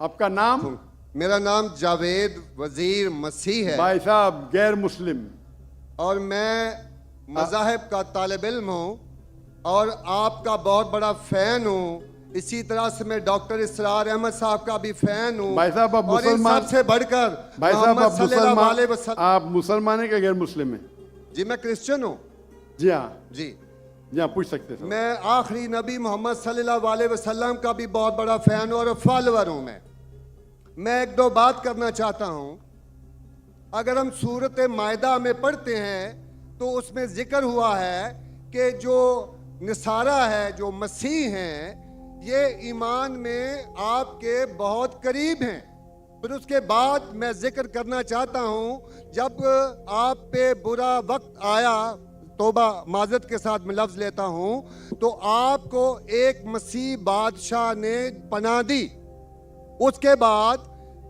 آپ کا نام؟ میرا نام جاوید وزیر مسیح ہے بھائی صاحب غیر مسلم، اور میں مذاہب کا طالب علم ہوں اور آپ کا بہت بڑا فین ہوں. اسی طرح سے میں ڈاکٹر اسرار احمد صاحب کا بھی فین ہوں. بھائی صاحب آپ اور ان مسلمان، سب سے بڑھ کر بھائی صاحب آپ محمد صلی اللہ مسلمان، علیہ وسلم. آپ مسلمان ہیں کہ غیر مسلم ہیں؟ جی میں کرسچن ہوں. جی ہاں، جی جی ہاں پوچھ سکتے ہیں. میں آخری نبی محمد صلی اللہ علیہ وسلم کا بھی بہت بڑا فین اور فالوور ہوں. میں ایک دو بات کرنا چاہتا ہوں. اگر ہم سورۃ مائدہ میں پڑھتے ہیں تو اس میں ذکر ہوا ہے کہ جو نصارہ ہے، جو مسیح ہیں، یہ ایمان میں آپ کے بہت قریب ہیں. پھر اس کے بعد میں ذکر کرنا چاہتا ہوں، جب آپ پہ برا وقت آیا، توبہ معذرت کے ساتھ میں لفظ لیتا ہوں، تو آپ کو ایک مسیح بادشاہ نے پناہ دی. اس کے بعد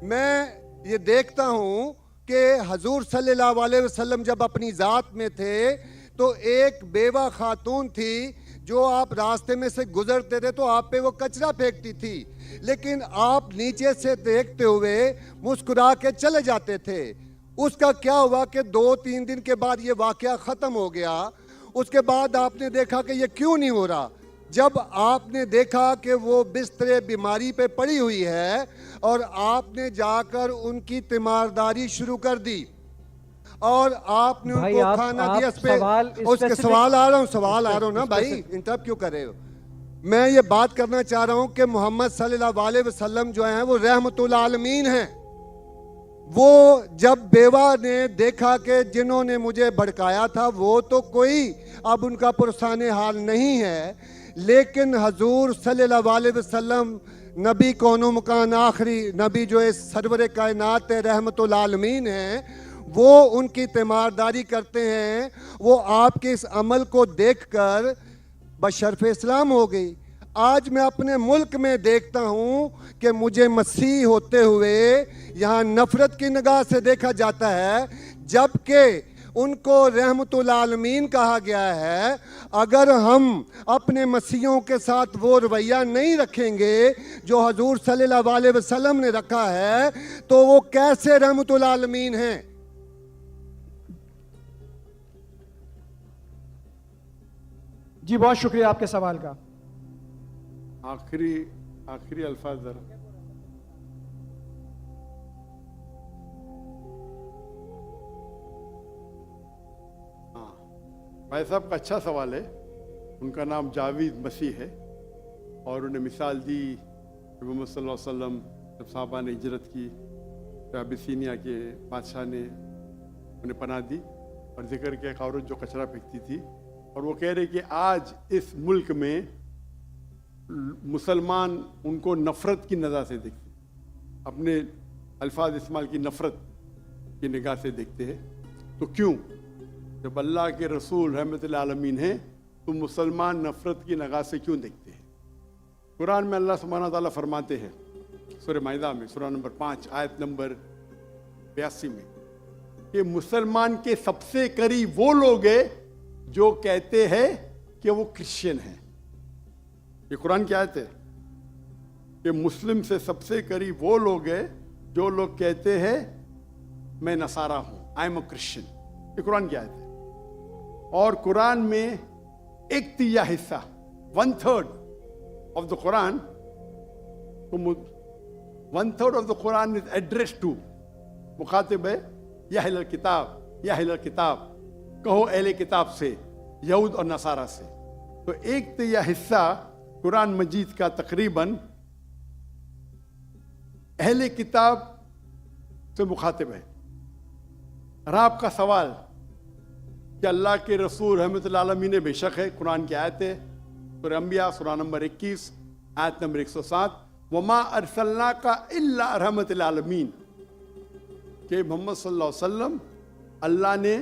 میں یہ دیکھتا ہوں کہ حضور صلی اللہ علیہ وسلم جب اپنی ذات میں تھے تو ایک بیوہ خاتون تھی جو آپ راستے میں سے گزرتے تھے تو آپ پہ وہ کچرا پھینکتی تھی، لیکن آپ نیچے سے دیکھتے ہوئے مسکرا کے چلے جاتے تھے. اس کا کیا ہوا کہ 2-3 دن کے بعد یہ واقعہ ختم ہو گیا. اس کے بعد آپ نے دیکھا کہ یہ کیوں نہیں ہو رہا. جب آپ نے دیکھا کہ وہ بستر بیماری پہ پڑی ہوئی ہے اور آپ نے جا کر ان کی تیمارداری شروع کر دی اور آپ نے ان کو کھانا دیا. اس کے سوال آ رہا ہوں نا بھائی، انٹرپٹ کیوں کر رہے ہو؟ میں یہ بات کرنا چاہ رہا ہوں کہ محمد صلی اللہ علیہ وسلم جو ہیں وہ رحمت العالمین ہیں. وہ جب بیوہ نے دیکھا کہ جنہوں نے مجھے بھڑکایا تھا وہ تو کوئی اب ان کا پرسان حال نہیں ہے، لیکن حضور صلی اللہ علیہ وسلم نبی کون و مکان آخری نبی جو اس سرور کائنات رحمت العالمین ہیں، وہ ان کی تیمارداری کرتے ہیں. وہ آپ کے اس عمل کو دیکھ کر بشرف اسلام ہو گئی. آج میں اپنے ملک میں دیکھتا ہوں کہ مجھے مسیح ہوتے ہوئے یہاں نفرت کی نگاہ سے دیکھا جاتا ہے، جبکہ ان کو رحمت العالمین کہا گیا ہے. اگر ہم اپنے مسیحوں کے ساتھ وہ رویہ نہیں رکھیں گے جو حضور صلی اللہ علیہ وسلم نے رکھا ہے تو وہ کیسے رحمت العالمین ہیں؟ جی بہت شکریہ آپ کے سوال کا. آخری الفاظ ذرا. بھائی صاحب کا اچھا سوال ہے. ان کا نام جاوید مسیح ہے اور انہیں مثال دی کہ محمد صلی اللہ علیہ وسلم جب صحابہ نے ہجرت کی تو ابیسینیا کے بادشاہ نے انہیں پناہ دی اور ذکر کیا ایک عورت جو کچرا پھینکتی تھی، اور وہ کہہ رہے کہ آج اس ملک میں مسلمان ان کو نفرت کی نظر سے دیکھتے، اپنے الفاظ استعمال کی نفرت کی نگاہ سے دیکھتے ہیں. تو کیوں؟ جب اللہ کے رسول رحمت العالمین ہیں تو مسلمان نفرت کی نگاہ سے کیوں دیکھتے ہیں؟ قرآن میں اللہ سبحانہ تعالیٰ فرماتے ہیں سورہ مائدہ میں سورہ نمبر 5 آیت نمبر 82 میں کہ مسلمان کے سب سے قریب وہ لوگ ہیں جو کہتے ہیں کہ وہ کرسچن ہیں. یہ قرآن کی آیت ہے کہ مسلم سے سب سے قریب وہ لوگ ہیں جو لوگ کہتے ہیں میں نصارہ ہوں، آئی ایم اے کرسچن. یہ قرآن کی آیت ہے. اور قرآن میں 1/3 حصہ 1/3 of the Quran, 1/3 of the Quran is addressed to مخاطب ہے یا اہل الکتاب، کہو اہل کتاب سے، یہود اور نصارہ سے. تو 1/3 حصہ قرآن مجید کا تقریباً اہل کتاب سے مخاطب ہے. اور آپ کا سوال کہ اللہ کے رسول رحمت العالمین بے شک ہے، قرآن کی آیت ہے سورہ انبیاء سورہ نمبر 21 آیت نمبر 107 وما ارسلناک الا رحمت العالمین، کہ محمد صلی اللہ علیہ وسلم اللہ نے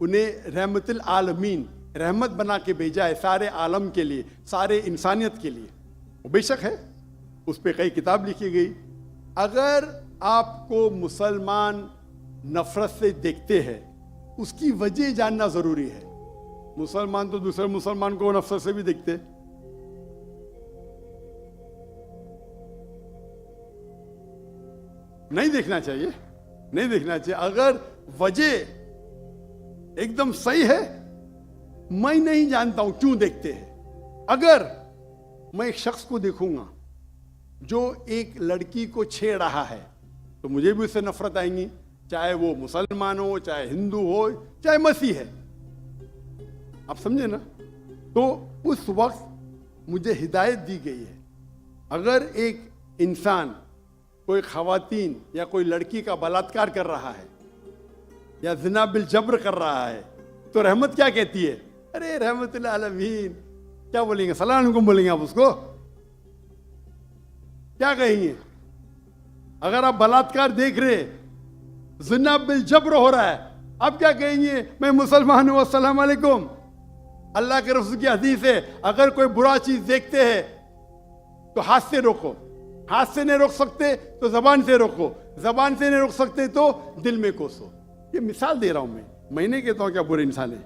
انہیں رحمت العالمین رحمت بنا کے بھیجا ہے سارے عالم کے لیے، سارے انسانیت کے لیے. وہ بے شک ہے، اس پہ کئی کتاب لکھی گئی. اگر آپ کو مسلمان نفرت سے دیکھتے ہیں اس کی وجہ جاننا ضروری ہے. مسلمان تو دوسرے مسلمان کو نفرت سے بھی دیکھتے. نہیں دیکھنا چاہیے، نہیں دیکھنا چاہیے. اگر وجہ ایک دم صحیح ہے، میں نہیں جانتا ہوں کیوں دیکھتے ہیں. اگر میں ایک شخص کو دیکھوں گا جو ایک لڑکی کو چھیڑ رہا ہے تو مجھے بھی اس سے نفرت آئیں گی، چاہے وہ مسلمان ہو، چاہے ہندو ہو، چاہے مسیح ہے. آپ سمجھے نا؟ تو اس وقت مجھے ہدایت دی گئی ہے، اگر ایک انسان کوئی خواتین یا کوئی لڑکی کا بلاತ್ಕಾರ کر رہا ہے یا زنا بالجبر کر رہا ہے تو رحمت کیا کہتی ہے؟ ارے رحمت اللہ عالمین. کیا بولیں گے؟ السلام علیکم بولیں گے آپ اس کو؟ کیا کہیں گے؟ اگر آپ بلاತ್ಕಾರ دیکھ رہے، زنا بالجبر ہو رہا ہے، آپ کیا کہیں گے؟ میں مسلمان ہوں، السلام علیکم. اللہ کے رسول کی حدیث ہے اگر کوئی برا چیز دیکھتے ہیں تو ہاتھ سے روکو، ہاتھ سے نہیں روک سکتے تو زبان سے روکو، زبان سے نہیں روک سکتے تو دل میں کوسو. یہ مثال دے رہا ہوں میں نہیں کہتا ہوں کہ آپ برے انسان ہیں،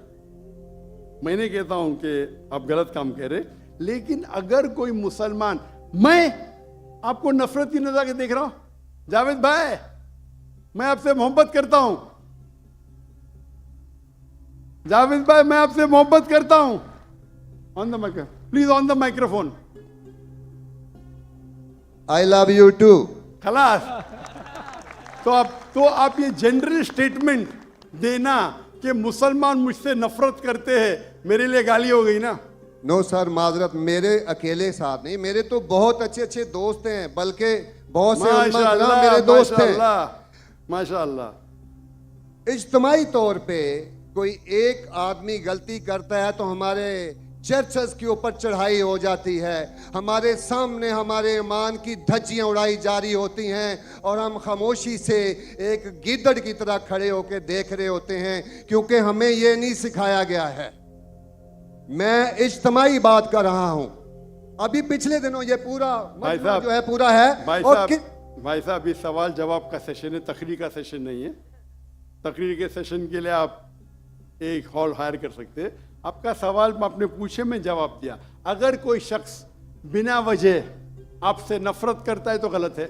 میں نہیں کہتا ہوں کہ آپ غلط کام کہہ رہے، لیکن اگر کوئی مسلمان، میں آپ کو نفرت کی نظر سے دیکھ رہا ہوں، جاوید بھائی میں آپ سے محبت کرتا ہوں، جاوید بھائی میں آپ سے محبت کرتا ہوں، on the micro please, on the microphone. I love you too. خلاص. تو آپ یہ جنرل اسٹیٹمنٹ دینا کہ مسلمان مجھ سے نفرت کرتے ہیں، میرے لیے گالی ہو گئی نا. نو سر، معذرت، میرے اکیلے ساتھ نہیں، میرے تو بہت اچھے اچھے دوست ہیں، بلکہ بہت سے علماء کرام میرے دوست ہیں. ماشاء اللہ. اجتماعی طور پہ کوئی ایک آدمی غلطی کرتا ہے تو ہمارے چرچز کے اوپر چڑھائی ہو جاتی ہے، ہمارے سامنے ہمارے ایمان کی دھجیاں اڑائی جاری ہوتی ہیں، اور ہم خاموشی سے ایک گیدڑ کی طرح کھڑے ہو کے دیکھ رہے ہوتے ہیں، کیونکہ ہمیں یہ نہیں سکھایا گیا ہے. میں اجتماعی بات کر رہا ہوں. ابھی پچھلے دنوں یہ پورا مجمع جو ہے پورا ہے. بھائی صاحب یہ سوال جواب کا سیشن ہے، تقریر کا سیشن نہیں ہے. تقریر کے سیشن کے لیے آپ ایک ہال ہائر کر سکتے. آپ کا سوال آپ نے پوچھے، میں جواب دیا. اگر کوئی شخص بنا وجہ آپ سے نفرت کرتا ہے تو غلط ہے.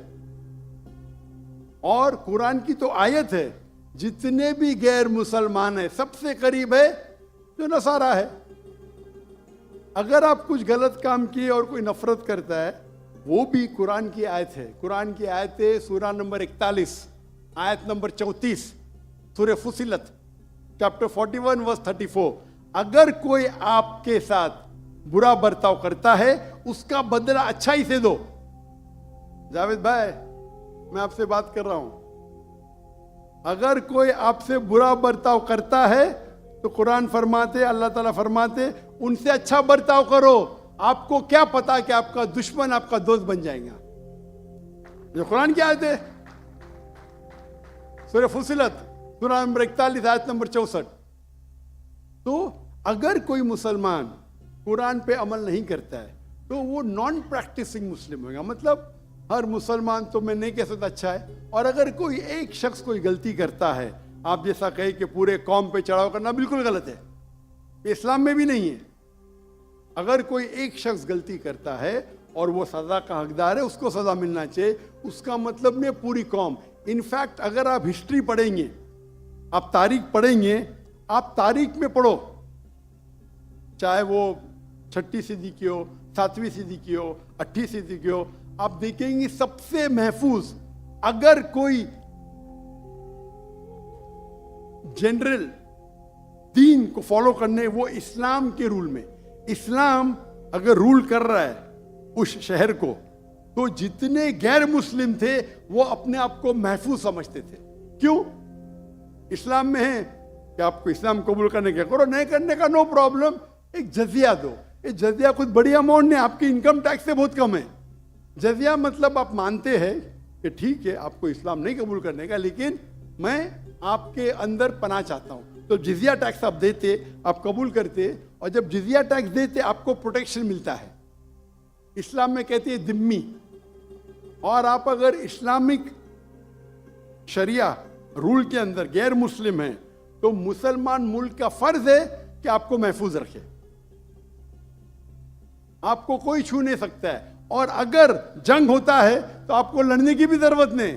اور قرآن کی تو آیت ہے، جتنے بھی غیر مسلمان ہیں سب سے قریب ہے جو نصارہ ہے. اگر آپ کچھ غلط کام کیے اور کوئی نفرت کرتا ہے، وہ بھی قرآن کی آیت ہے. قرآن کی آیت ہے سورہ نمبر 41 آیت نمبر 34 سورہ فصلت چیپٹر 41 ورس 34. اگر کوئی آپ کے ساتھ برا برتاؤ کرتا ہے اس کا بدلہ اچھائی سے دو. جاوید بھائی میں آپ سے بات کر رہا ہوں. اگر کوئی آپ سے برا برتاؤ کرتا ہے تو قرآن فرماتے، اللہ تعالیٰ فرماتے ان سے اچھا برتاؤ کرو. آپ کو کیا پتا کہ آپ کا دشمن آپ کا دوست بن جائے گا. جو قرآن کی آیت ہے سورہ فصلت سورہ نمبر 41 آیت نمبر 64. تو اگر کوئی مسلمان قرآن پہ عمل نہیں کرتا ہے تو وہ نان پریکٹسنگ مسلم ہوگا. مطلب ہر مسلمان تو میں نہیں کہہ سکتا اچھا ہے. اور اگر کوئی ایک شخص کوئی غلطی کرتا ہے، آپ جیسا کہیں کہ پورے قوم پہ چڑھاؤ کرنا بالکل غلط ہے، یہ اسلام میں بھی نہیں ہے. اگر کوئی ایک شخص غلطی کرتا ہے اور وہ سزا کا حقدار ہے، اس کو سزا ملنا چاہیے. اس کا مطلب نہیں پوری قوم. انفیکٹ اگر آپ ہسٹری پڑھیں گے، آپ تاریخ پڑھیں گے، آپ تاریخ میں پڑھو، چاہے وہ 6 صدی کی ہو، 7ویں صدی کی ہو، 8ویں صدی کی ہو، آپ دیکھیں گے سب سے محفوظ اگر کوئی جنرل دین کو فالو کرنے، وہ اسلام کے رول میں. اسلام اگر رول کر رہا ہے اس شہر کو تو جتنے غیر مسلم تھے وہ اپنے آپ کو محفوظ سمجھتے تھے. کیوں؟ اسلام میں ہے کہ آپ کو اسلام قبول کرنے کا کرو، نہیں کرنے کا نو پرابلم. ایک جزیہ دو. یہ جزیہ کچھ بڑی اماؤنٹ نہیں، آپ کی انکم ٹیکس سے بہت کم ہے. جزیہ مطلب آپ مانتے ہیں کہ ٹھیک ہے آپ کو اسلام نہیں قبول کرنے کا، لیکن میں آپ کے اندر پناہ چاہتا ہوں. تو جزیہ ٹیکس آپ دیتے، آپ قبول کرتے، اور جب جزیہ ٹیکس دیتے آپ کو پروٹیکشن ملتا ہے. اسلام میں کہتے ہیں ذمہ. اور آپ اگر اسلامک شریعہ رول کے اندر غیر مسلم ہیں تو مسلمان ملک کا فرض ہے کہ آپ کو محفوظ رکھے. آپ کو کوئی چھو نہیں سکتا ہے. اور اگر جنگ ہوتا ہے تو آپ کو لڑنے کی بھی ضرورت نہیں.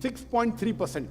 6.3%,